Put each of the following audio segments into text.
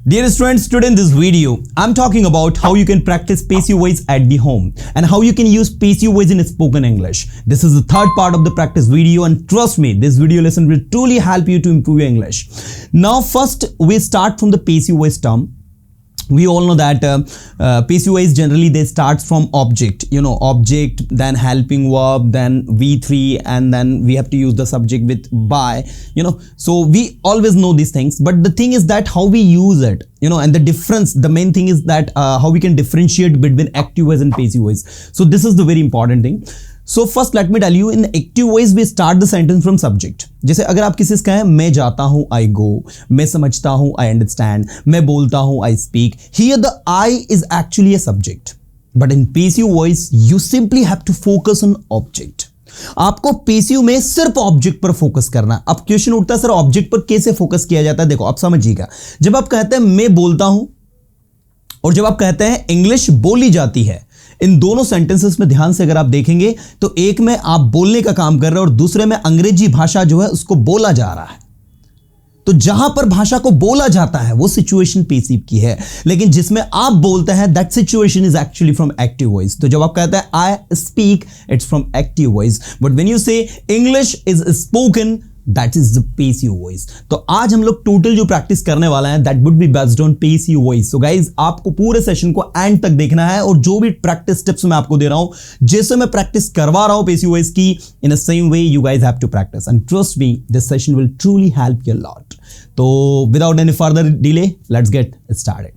Dear students, today in this video, I'm talking about how you can practice passive voice at the home and how you can use passive voice in spoken English. This is the third part of the practice video, and trust me, this video lesson will truly help you to improve your English. Now, first we start from the passive voice term. We all know that passive voice generally they starts from object, object, then helping verb, then V3, and then we have to use the subject with by, so we always know these things, but the thing is that how we use it, and the difference, the main thing is that how we can differentiate between active voice and passive voice. So this is the very important thing. So first let me tell you, in active voice we start the sentence from subject. जैसे अगर आप किसी से कहें मैं जाता हूं I go, मैं समझता हूं I understand, मैं बोलता हूं I speak. Here the I is actually a subject, but in passive voice you simply have to focus on object. आपको पेसिव में सिर्फ ऑब्जेक्ट पर फोकस करना. अब क्वेश्चन उठता है सर ऑब्जेक्ट पर कैसे फोकस किया जाता है. देखो आप समझिएगा, जब आप कहते हैं मैं बोलता हूं और जब आप कहते हैं इंग्लिश बोली जाती है, इन दोनों सेंटेंसेस में ध्यान से अगर आप देखेंगे तो एक में आप बोलने का काम कर रहे हैं और दूसरे में अंग्रेजी भाषा जो है उसको बोला जा रहा है. तो जहां पर भाषा को बोला जाता है वो सिचुएशन पेसिव की है, लेकिन जिसमें आप बोलते हैं that situation is actually from active voice. तो जब आप कहते हैं I speak, it's from active voice, but when you say English is spoken, that is the passive voice. तो आज हम लोग टोटल जो प्रैक्टिस करने वाला है that would be based on passive voice. So guys आपको पूरे सेशन को एंड तक देखना है, और जो भी प्रैक्टिस टिप्स मैं आपको दे रहा हूं, जैसे मैं प्रैक्टिस करवा रहा हूं पेसिव वॉइस की, in the same way you guys have to practise, and trust me this session will truly help you a lot. तो without any further delay let's get started.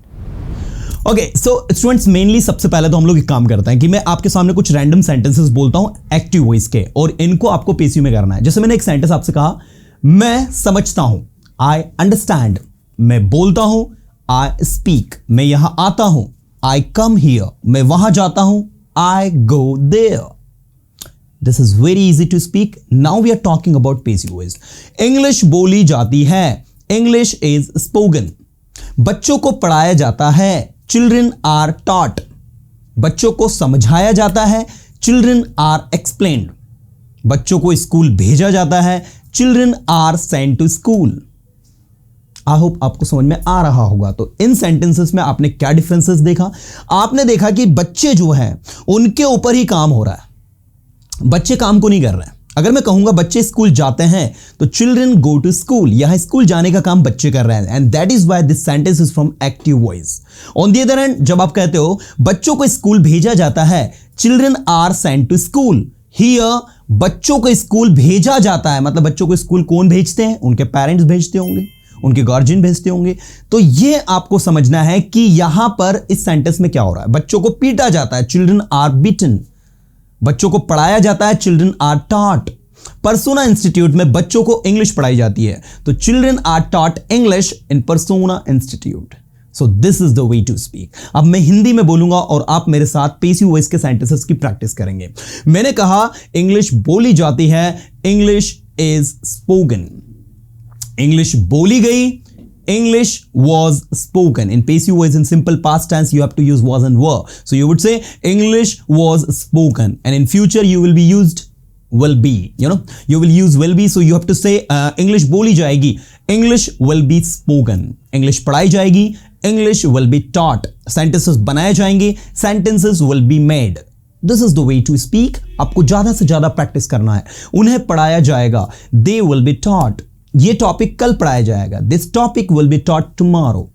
Okay, so students mainly सबसे पहले तो हम लोग एक काम करते हैं कि मैं आपके सामने कुछ रैंडम सेंटेंसेस बोलता हूं एक्टिव वॉइस के, और इनको आपको पेसिव में करना है. जैसे मैंने एक सेंटेंस आपसे कहा, मैं समझता हूं आई अंडरस्टैंड, मैं बोलता हूं आई स्पीक, मैं यहां आता हूं आई कम हियर, मैं वहां जाता हूं I go there. This is very easy to speak. Now we are talking about passive voice. English बोली जाती है, इंग्लिश इज स्पोकन. बच्चों को पढ़ाया जाता है, चिल्ड्रन आर टॉट. बच्चों को समझाया जाता है, चिल्ड्रन आर एक्सप्लेन्ड. बच्चों को स्कूल भेजा जाता है, children are sent to school. I hope आपको समझ में आ रहा होगा. तो इन सेंटेंसेस में आपने क्या डिफरेंसेस देखा? आपने देखा कि बच्चे जो हैं उनके ऊपर ही काम हो रहा है, बच्चे काम को नहीं कर रहे हैं. अगर मैं कहूंगा बच्चे स्कूल जाते हैं तो चिल्ड्रन गो टू स्कूल, यहां स्कूल जाने का काम बच्चे कर रहे हैं, and that is why this sentence is from active voice. On the other hand, जब आप कहते हो बच्चों को स्कूल भेजा जाता है, children are sent to school, here बच्चों को स्कूल भेजा जाता है, मतलब बच्चों को स्कूल कौन भेजते हैं? उनके पेरेंट्स भेजते होंगे, उनके गार्जियन भेजते होंगे. तो ये आपको समझना है कि यहां पर इस सेंटेंस में क्या हो रहा है. बच्चों को पीटा जाता है, चिल्ड्रन आर बीटन. बच्चों को पढ़ाया जाता है, children are taught. Persona institute में बच्चों को इंग्लिश पढ़ाई जाती है, तो children are taught English in Persona institute. So this is the way to speak. अब मैं हिंदी में बोलूंगा और आप मेरे साथ पेसिव वॉइस के सेंटेंसेस की प्रैक्टिस करेंगे. मैंने कहा इंग्लिश बोली जाती है, इंग्लिश इज स्पोकन. इंग्लिश बोली गई, English was spoken. In passive voice, in simple past tense, you have to use was and were. So you would say English was spoken, and in future you will be used will be. You will use will be. So you have to say English बोली जाएगी, English will be spoken. English पढ़ाई जाएगी, English will be taught. Sentences बनाए जाएंगे, sentences will be made. This is the way to speak. आपको ज्यादा से ज्यादा प्रैक्टिस करना है. उन्हें पढ़ाया जाएगा, they will be taught. ये टॉपिक कल पढ़ाया जाएगा, this topic will be taught tomorrow.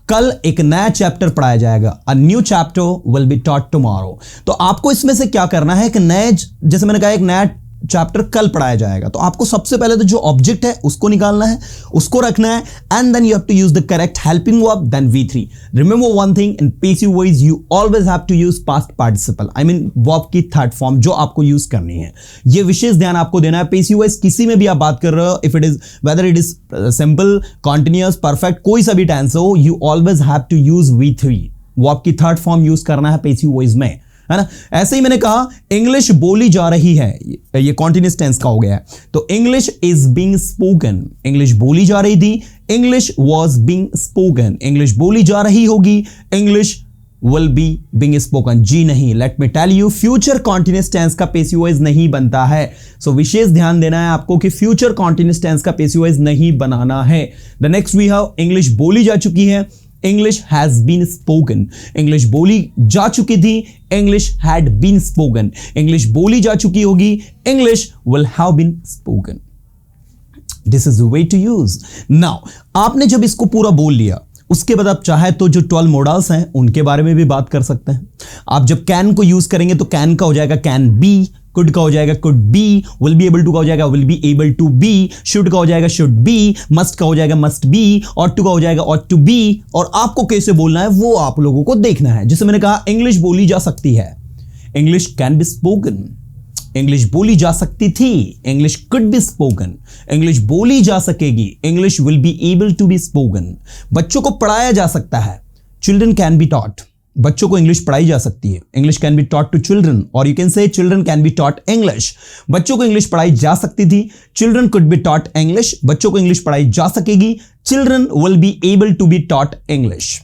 कल एक नया चैप्टर पढ़ाया जाएगा, a new chapter will be taught tomorrow. तो आपको इसमें से क्या करना है कि नए, जैसे मैंने कहा एक नया चैप्टर कल पढ़ाया जाएगा, तो आपको सबसे पहले तो जो ऑब्जेक्ट है उसको निकालना है, उसको रखना है, and then you have to use the correct helping verb, then V3. Remember one thing, in passive voice you always have to use past participle, I mean verb की थर्ड फॉर्म जो आपको यूज करनी है. ये विशेष ध्यान आपको देना है. पेसिव वॉइस किसी में भी आप बात कर रहे हो, if it is whether it is simple, continuous, perfect, कोई सा भी टेंस हो, you always have to use V3. Verb की थर्ड फॉर्म यूज करना है पेसिव वॉइस में, है ना. ऐसे ही मैंने कहा इंग्लिश बोली जा रही है, ये कॉन्टिन्यूअस टेंस का हो गया है. तो English is being spoken, English बोली जा रही थी, English was being spoken. English बोली जा रही होगी, English will be being spoken। जी नहीं, let me tell you, future continuous tense का पैसिव वॉइस नहीं बनता है। सो विशेष ध्यान देना है आपको कि फ्यूचर कॉन्टिन्यूअस टेंस का पैसिव वॉइस नहीं बनाना है। The next we have English बोली जा चुकी है, English has been spoken. English बोली जा चुकी थी, English had been spoken. English बोली जा चुकी होगी, English will have been spoken. This is the way to use. Now आपने जब इसको पूरा बोल लिया, उसके बाद आप चाहे तो जो 12 मॉडल्स हैं उनके बारे में भी बात कर सकते हैं। आप जब कैन को यूज करेंगे तो कैन का हो जाएगा कैन बी, कुड का हो जाएगा could be, will be able to का हो जाएगा will be able to be, should का हो जाएगा शुड बी, मस्ट का हो जाएगा मस्ट बी, ऑट टू का हो जाएगा ऑट टू बी। और आपको कैसे बोलना है वो आप लोगों को देखना है। जैसे मैंने कहा इंग्लिश बोली जा सकती है, English can be spoken. English बोली जा सकती थी, English could be spoken. English बोली जा सकेगी, English will be able to be spoken. बच्चों को पढ़ाया जा सकता है, चिल्ड्रन कैन बी टॉट। बच्चों को इंग्लिश पढ़ाई जा सकती है, English can be taught to children, और you can say children can be taught English. बच्चों को इंग्लिश पढ़ाई जा सकती थी, children could be taught English. बच्चों को इंग्लिश पढ़ाई जा सकेगी, children will be able to be taught English.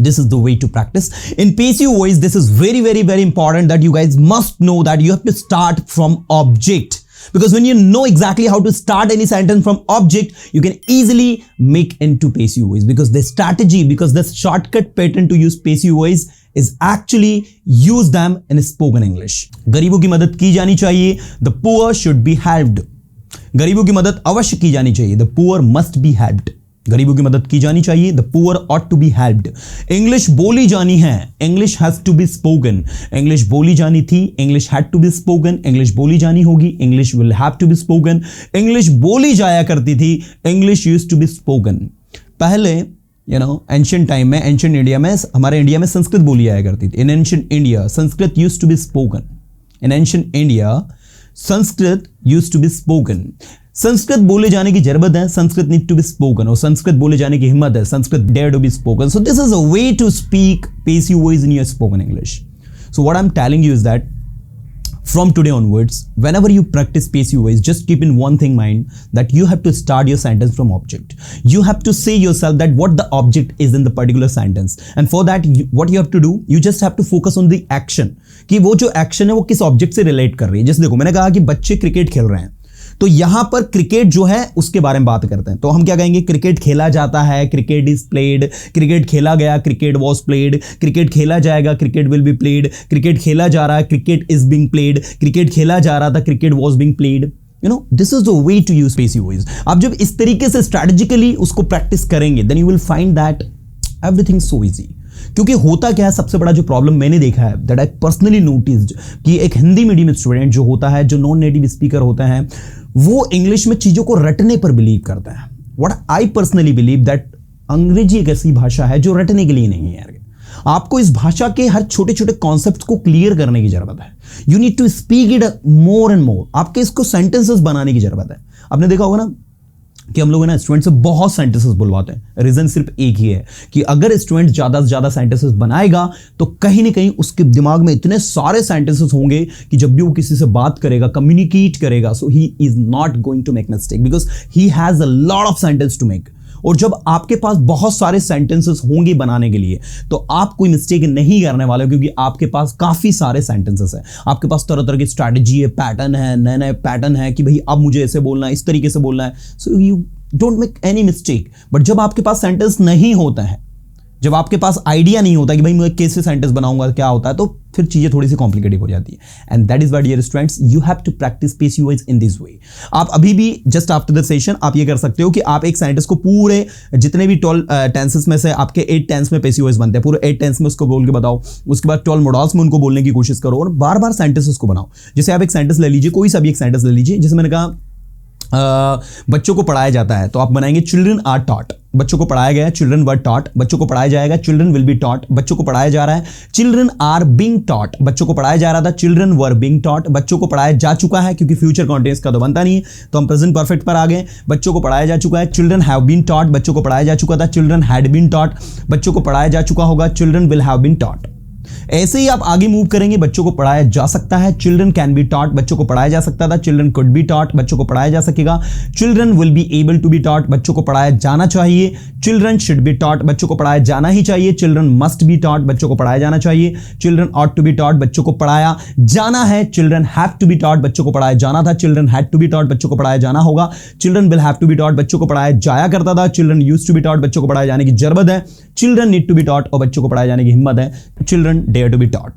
This is the way to practice. In passive voice, this is very, very, very important that you guys must know that you have to start from object. Because when you know exactly how to start any sentence from object, you can easily make into passive voice. Because the strategy, because the shortcut pattern to use passive voice is actually use them in spoken English. गरीबों की मदद की जानी चाहिए. The poor should be helped. गरीबों की मदद अवश्य की जानी चाहिए. The poor must be helped. गरीबों की मदद की जानी चाहिए. The poor ought to be helped. English बोली जानी है, English has to be spoken. English बोली जानी थी, English had to be spoken. English बोली जानी होगी, English will have to be spoken. English बोली जाया करती थी, English used to be spoken. पहले एंशिएंट टाइम में, एंशिएंट इंडिया में, हमारे इंडिया में संस्कृत बोली जाया करती थी. In ancient India Sanskrit used to be spoken. In ancient India Sanskrit used to be spoken. Sanskrit बोले जाने की जरूरत है, Sanskrit need to be spoken. और संस्कृत बोले जाने की हिम्मत है, Sanskrit dare to be spoken. So this is a way to speak passive voice in your spoken English. So what I'm telling you is that from today onwards, whenever you practice passive voice, just keep in one thing in mind, that you have to start your sentence from object. You have to say yourself that what the object is in the particular sentence, and for that what you have to do, you just have to focus on the action, कि वो जो action है वो किस object से relate कर रही है. जैसे देखो मैंने कहा कि बच्चे क्रिकेट खेल रहे हैं, तो यहां पर क्रिकेट जो है उसके बारे में बात करते हैं. तो हम क्या कहेंगे, क्रिकेट खेला जाता है, क्रिकेट इज प्लेड, क्रिकेट खेला गया, क्रिकेट वॉज प्लेड, क्रिकेट खेला जाएगा, cricket will be played, cricket खेला जा रहा है, cricket is being played, cricket खेला जा रहा था, cricket was being played. This is the way to use passive voice. आप जब इस तरीके से स्ट्रेटेजिकली उसको प्रैक्टिस करेंगे, then you will find that everything so easy. क्योंकि होता क्या है, सबसे बड़ा जो प्रॉब्लम मैंने देखा है, दैट आई पर्सनली नोटिस्ड, कि एक हिंदी मीडियम स्टूडेंट जो होता है, जो नॉन नेटिव स्पीकर होते हैं, वो इंग्लिश में चीजों को रटने पर बिलीव करते हैं. What I personally believe that अंग्रेजी एक ऐसी भाषा है जो रटने के लिए नहीं है. आपको इस भाषा के हर छोटे छोटे कॉन्सेप्ट्स को क्लियर करने की जरूरत है. You need to speak it more and more. आपके इसको सेंटेंसेस बनाने की जरूरत है. आपने देखा होगा ना कि हम लोग ना स्टूडेंट से बहुत सेंटेंसेस बुलवाते हैं. रीजन सिर्फ एक ही है कि अगर स्टूडेंट ज्यादा से ज्यादा सेंटेंसेस बनाएगा तो कहीं ना कहीं उसके दिमाग में इतने सारे सेंटेंसेस होंगे कि जब भी वो किसी से बात करेगा, कम्युनिकेट करेगा, so he is not going to make mistake, because he has a lot of sentence to make. और जब आपके पास बहुत सारे सेंटेंसेस होंगे बनाने के लिए, तो आप कोई मिस्टेक नहीं करने वाले हो, क्योंकि आपके पास काफी सारे सेंटेंसेस हैं. आपके पास तरह तरह की स्ट्रैटेजी है, पैटर्न है, नए नए पैटर्न है कि भाई अब मुझे ऐसे बोलना है, इस तरीके से बोलना है. So you don't make any mistake. But जब आपके पास सेंटेंस नहीं होता है, जब आपके पास आइडिया नहीं होता कि भाई मैं कैसे सेंटेंस बनाऊंगा, क्या होता है, तो फिर चीजें थोड़ी सी कॉम्प्लिकेटेड हो जाती है. And that is what dear students, you have to practice passive voice in this way. आप अभी भी जस्ट आफ्टर द सेशन आप ये कर सकते हो कि आप एक सेंटेंस को पूरे जितने भी 12 टेंसेस में से आपके 8 टेंस में passive voice बनते हैं, पूरे 8 टेंस में उसको बोल के बताओ. उसके बाद 12 मॉडल्स में उनको बोलने की कोशिश करो और बार बार सेंटेंसेस को बनाओ. जैसे आप एक सेंटेंस ले लीजिए, कोई सा भी एक सेंटेंस ले लीजिए. जैसे मैंने कहा बच्चों को पढ़ाया जाता है, तो आप बनाएंगे चिल्ड्रन आर टॉट. बच्चों को पढ़ाया गया, चिल्ड्रन वर टॉट. बच्चों को पढ़ाया जाएगा, चिल्ड्रन विल बी टॉट. बच्चों को पढ़ाया जा रहा है, चिल्ड्रन आर बीइंग टॉट. बच्चों को पढ़ाया जा रहा था, चिल्ड्रन वर बीइंग टॉट. बच्चों को पढ़ाया जा चुका है, क्योंकि फ्यूचर कॉन्टिन्यूअस का तो बनता नहीं है, तो हम प्रेजेंट परफेक्ट पर आ गए. बच्चों को पढ़ाया जा चुका है, चिल्ड्रन हैव बीन टॉट. बच्चों को पढ़ाया जा चुका था, चिल्ड्रन हैड बीन टॉट. बच्चों को पढ़ाया जा चुका होगा, children will have been taught. ऐसे ही आप आगे मूव करेंगे, बच्चों को पढ़ाया जा सकता है, चिल्ड्रन कैन बी टॉट, बच्चों को पढ़ाया जा सकता था, चिल्ड्रन कुड बी टॉट, बच्चों को पढ़ाया जा सकेगा, children will be able to be taught, बच्चों को पढ़ाया जाना चाहिए, चिल्ड्रन शुड बी टॉट, बच्चों को पढ़ाया जाना ही चाहिए, चिल्ड्रन मस्ट बी टॉट, बच्चों को पढ़ाया जाना चाहिए, children ought to be taught, बच्चों को पढ़ाया जाना है, children have to be taught, बच्चों को पढ़ाया जाना था, children had to be taught, बच्चों को पढ़ाया जाना होगा, children will have to be taught, बच्चों को पढ़ाया जाया करता था, children used to be taught, बच्चों को पढ़ाया जाने की जरूरत है, children need to be taught, और बच्चों को पढ़ाया जाने की हिम्मत है, children dare to be taught.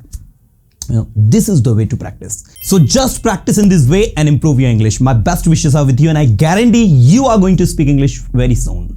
This is the way to practice. So just practice in this way and improve your English. My best wishes are with you, and I guarantee you are going to speak English very soon.